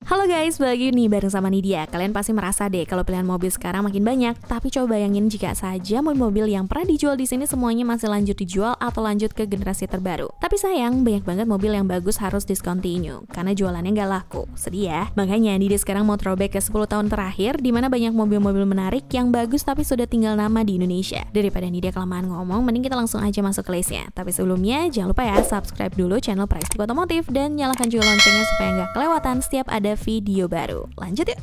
Halo guys, balik lagi nih bareng sama Nidia. Kalian pasti merasa deh kalau pilihan mobil sekarang makin banyak. Tapi coba bayangin jika saja mobil-mobil yang pernah dijual di sini semuanya masih lanjut dijual atau lanjut ke generasi terbaru. Tapi sayang, banyak banget mobil yang bagus harus discontinue karena jualannya nggak laku. Sedih ya. Makanya Nidia sekarang mau throwback ke 10 tahun terakhir di mana banyak mobil-mobil menarik yang bagus tapi sudah tinggal nama di Indonesia. Daripada Nidia kelamaan ngomong, mending kita langsung aja masuk ke listnya. Tapi sebelumnya jangan lupa ya subscribe dulu channel Praistik Otomotif dan nyalakan juga loncengnya supaya nggak kelewatan setiap ada video baru. Lanjut yuk.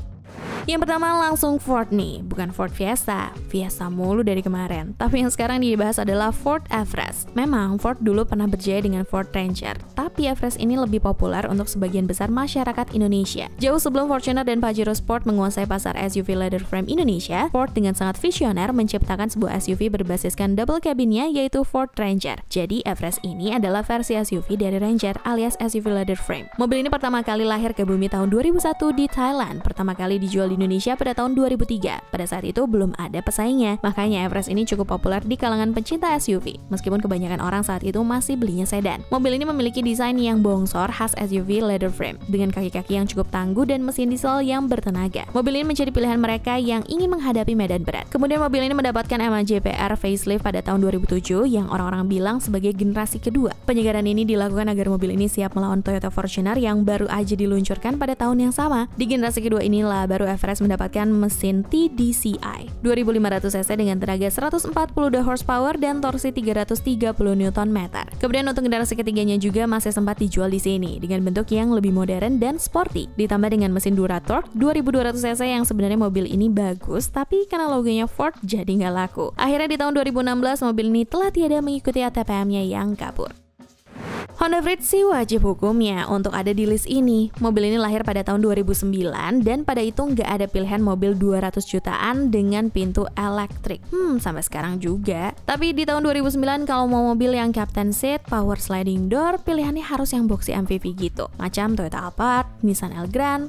Yang pertama langsung Ford nih, bukan Ford Fiesta. Fiesta mulu dari kemarin. Tapi yang sekarang dibahas adalah Ford Everest. Memang Ford dulu pernah berjaya dengan Ford Ranger, tapi Everest ini lebih populer untuk sebagian besar masyarakat Indonesia. Jauh sebelum Fortuner dan Pajero Sport menguasai pasar SUV leather frame Indonesia, Ford dengan sangat visioner menciptakan sebuah SUV berbasiskan double cabinnya yaitu Ford Ranger. Jadi Everest ini adalah versi SUV dari Ranger alias SUV leather frame. Mobil ini pertama kali lahir ke bumi tahun 2001 di Thailand. Pertama kali dijual di Indonesia pada tahun 2003. Pada saat itu belum ada pesaingnya. Makanya Everest ini cukup populer di kalangan pencinta SUV. Meskipun kebanyakan orang saat itu masih belinya sedan. Mobil ini memiliki desain yang bongsor khas SUV leather frame dengan kaki-kaki yang cukup tangguh dan mesin diesel yang bertenaga. Mobil ini menjadi pilihan mereka yang ingin menghadapi medan berat. Kemudian mobil ini mendapatkan MAJPR facelift pada tahun 2007 yang orang-orang bilang sebagai generasi kedua. Penyegaran ini dilakukan agar mobil ini siap melawan Toyota Fortuner yang baru aja diluncurkan pada tahun yang sama. Di generasi kedua inilah baru Everest mendapatkan mesin TDCi 2500 cc dengan tenaga 142 horsepower dan torsi 330 Nm. Kemudian untuk generasi ketiganya juga masih sempat dijual di sini dengan bentuk yang lebih modern dan sporty, ditambah dengan mesin Duratorq 2200 cc yang sebenarnya mobil ini bagus, tapi karena logonya Ford jadi nggak laku. Akhirnya di tahun 2016 mobil ini telah tiada mengikuti ATPM-nya yang kabur. Honda Freed sih wajib hukumnya untuk ada di list ini. Mobil ini lahir pada tahun 2009 dan pada itu nggak ada pilihan mobil 200 jutaan dengan pintu elektrik. Sampai sekarang juga. Tapi di tahun 2009 kalau mau mobil yang captain seat, power sliding door, pilihannya harus yang boxy MPV gitu. Macam Toyota Alphard, Nissan Elgrand.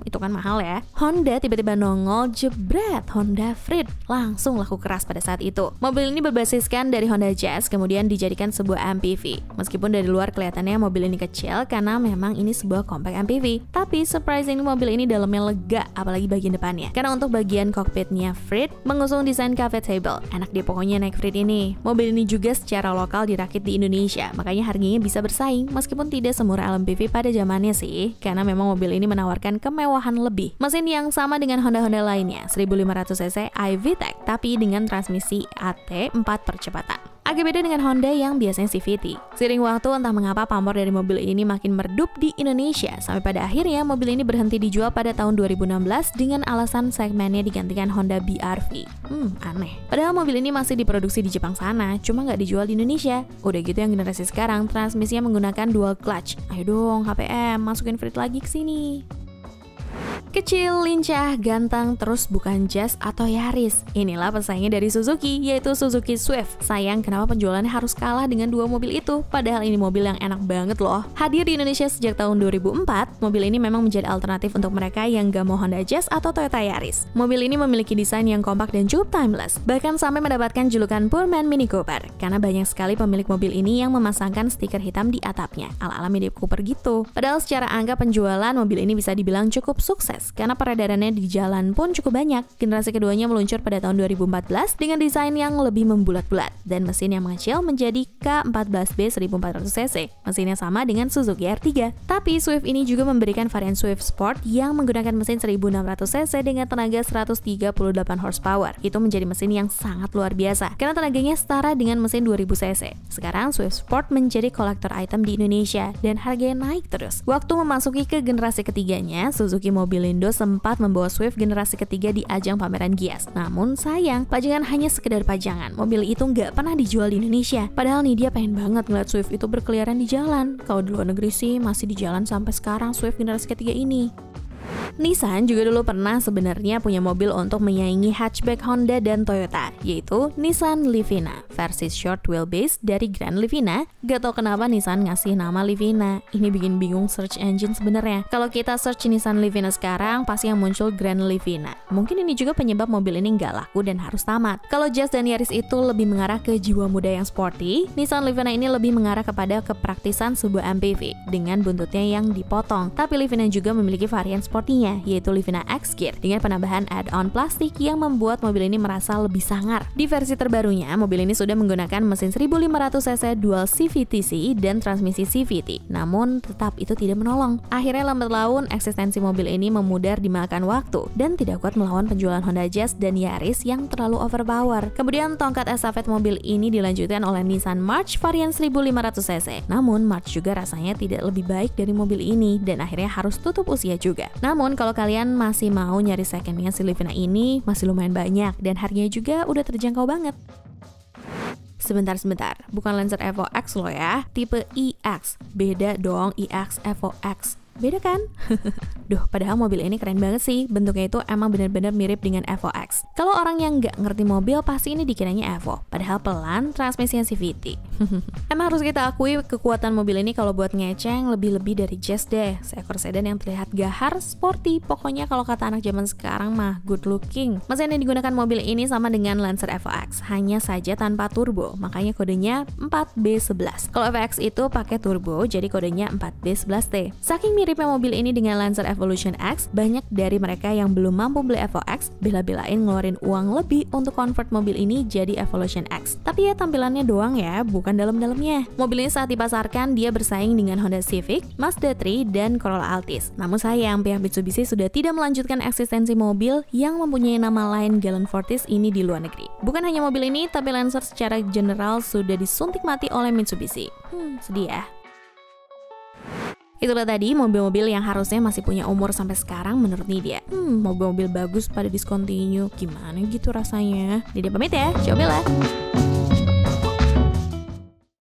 Itu kan mahal ya. Honda tiba-tiba nongol, jebret, Honda Freed. Langsung laku keras pada saat itu. Mobil ini berbasiskan dari Honda Jazz, kemudian dijadikan sebuah MPV. Meskipun dari luar kelihatannya mobil ini kecil karena memang ini sebuah compact MPV. Tapi surprisingly mobil ini dalamnya lega, apalagi bagian depannya. Karena untuk bagian cockpitnya Freed mengusung desain cafe table. Enak deh pokoknya naik Freed ini. Mobil ini juga secara lokal dirakit di Indonesia, makanya harganya bisa bersaing meskipun tidak semurah LMPV pada zamannya sih. Karena memang mobil ini menawarkan kemewahan lebih. Mesin yang sama dengan Honda-Honda lainnya, 1500 cc iVTEC, tapi dengan transmisi AT 4 percepatan. Agak beda dengan Honda yang biasanya CVT. Seiring waktu entah mengapa pamor dari mobil ini makin meredup di Indonesia sampai pada akhirnya mobil ini berhenti dijual pada tahun 2016 dengan alasan segmennya digantikan Honda BR-V. Aneh. Padahal mobil ini masih diproduksi di Jepang sana, cuma nggak dijual di Indonesia. Udah gitu yang generasi sekarang transmisinya menggunakan dual clutch. Ayo dong HPM, masukin Freed lagi ke sini. Kecil, lincah, ganteng, terus bukan Jazz atau Yaris. Inilah pesaingnya dari Suzuki, yaitu Suzuki Swift. Sayang kenapa penjualannya harus kalah dengan dua mobil itu, padahal ini mobil yang enak banget loh. Hadir di Indonesia sejak tahun 2004, mobil ini memang menjadi alternatif untuk mereka yang gak mau Honda Jazz atau Toyota Yaris. Mobil ini memiliki desain yang kompak dan cukup timeless, bahkan sampai mendapatkan julukan Poor Man Mini Cooper, karena banyak sekali pemilik mobil ini yang memasangkan stiker hitam di atapnya, ala-ala Mini Cooper gitu. Padahal secara angka penjualan, mobil ini bisa dibilang cukup sukses, karena peredarannya di jalan pun cukup banyak. Generasi keduanya meluncur pada tahun 2014 dengan desain yang lebih membulat-bulat dan mesin yang mengecil menjadi K14B 1400 cc. Mesinnya sama dengan Suzuki R3. Tapi Swift ini juga memberikan varian Swift Sport yang menggunakan mesin 1600 cc dengan tenaga 138 horsepower. Itu menjadi mesin yang sangat luar biasa karena tenaganya setara dengan mesin 2000 cc. Sekarang Swift Sport menjadi kolektor item di Indonesia dan harganya naik terus. Waktu memasuki ke generasi ketiganya, Suzuki Mobilindo sempat membawa Swift generasi ketiga di ajang pameran Gias. Namun sayang, pajangan hanya sekedar pajangan. Mobil itu nggak pernah dijual di Indonesia. Padahal nih dia pengen banget ngeliat Swift itu berkeliaran di jalan. Kalau di luar negeri sih masih di jalan sampai sekarang Swift generasi ketiga ini. Nissan juga dulu pernah sebenarnya punya mobil untuk menyaingi hatchback Honda dan Toyota, yaitu Nissan Livina, versi short wheelbase dari Grand Livina. Gak tau kenapa Nissan ngasih nama Livina. Ini bikin bingung search engine sebenarnya. Kalau kita search Nissan Livina sekarang, pasti yang muncul Grand Livina. Mungkin ini juga penyebab mobil ini nggak laku dan harus tamat. Kalau Jazz dan Yaris itu lebih mengarah ke jiwa muda yang sporty, Nissan Livina ini lebih mengarah kepada kepraktisan sebuah MPV dengan buntutnya yang dipotong. Tapi Livina juga memiliki varian sportinya, yaitu Livina X Gear dengan penambahan add-on plastik yang membuat mobil ini merasa lebih sangar. Di versi terbarunya, mobil ini sudah menggunakan mesin 1500 cc dual CVT dan transmisi CVT. Namun tetap itu tidak menolong. Akhirnya lambat laun eksistensi mobil ini memudar dimakan waktu dan tidak kuat melawan penjualan Honda Jazz dan Yaris yang terlalu overpower. Kemudian tongkat estafet mobil ini dilanjutkan oleh Nissan March varian 1500 cc. Namun March juga rasanya tidak lebih baik dari mobil ini dan akhirnya harus tutup usia juga. Namun kalau kalian masih mau nyari secondnya si Livina ini masih lumayan banyak dan harganya juga udah terjangkau banget. Sebentar, bukan Lancer Evo X loh ya, tipe EX. Beda dong EX Evo X. Beda kan? Duh, padahal mobil ini keren banget sih. Bentuknya itu emang bener-bener mirip dengan Evo X. Kalau orang yang nggak ngerti mobil, pasti ini dikiranya Evo. Padahal pelan, transmisinya CVT. Emang harus kita akui kekuatan mobil ini kalau buat ngeceng lebih-lebih dari Jazz deh. Seekor sedan yang terlihat gahar, sporty. Pokoknya kalau kata anak zaman sekarang mah good looking. Mesin yang digunakan mobil ini sama dengan Lancer Evo X, hanya saja tanpa turbo. Makanya kodenya 4B11. Kalau Evo X itu pakai turbo, jadi kodenya 4B11T. Saking miripnya mobil ini dengan Lancer Evolution X, banyak dari mereka yang belum mampu beli Evo X bela-belain ngeluarin uang lebih untuk convert mobil ini jadi Evolution X. Tapi ya tampilannya doang ya, bukan dalam-dalamnya. Mobil ini saat dipasarkan dia bersaing dengan Honda Civic, Mazda 3, dan Corolla Altis. Namun sayang pihak Mitsubishi sudah tidak melanjutkan eksistensi mobil yang mempunyai nama lain Galant Fortis ini di luar negeri. Bukan hanya mobil ini, tapi Lancer secara general sudah disuntik mati oleh Mitsubishi. Sedih ya. Itulah tadi mobil-mobil yang harusnya masih punya umur sampai sekarang menurut Nidia. Mobil-mobil bagus pada discontinue. Gimana gitu rasanya? Nidia pamit ya, coba lah.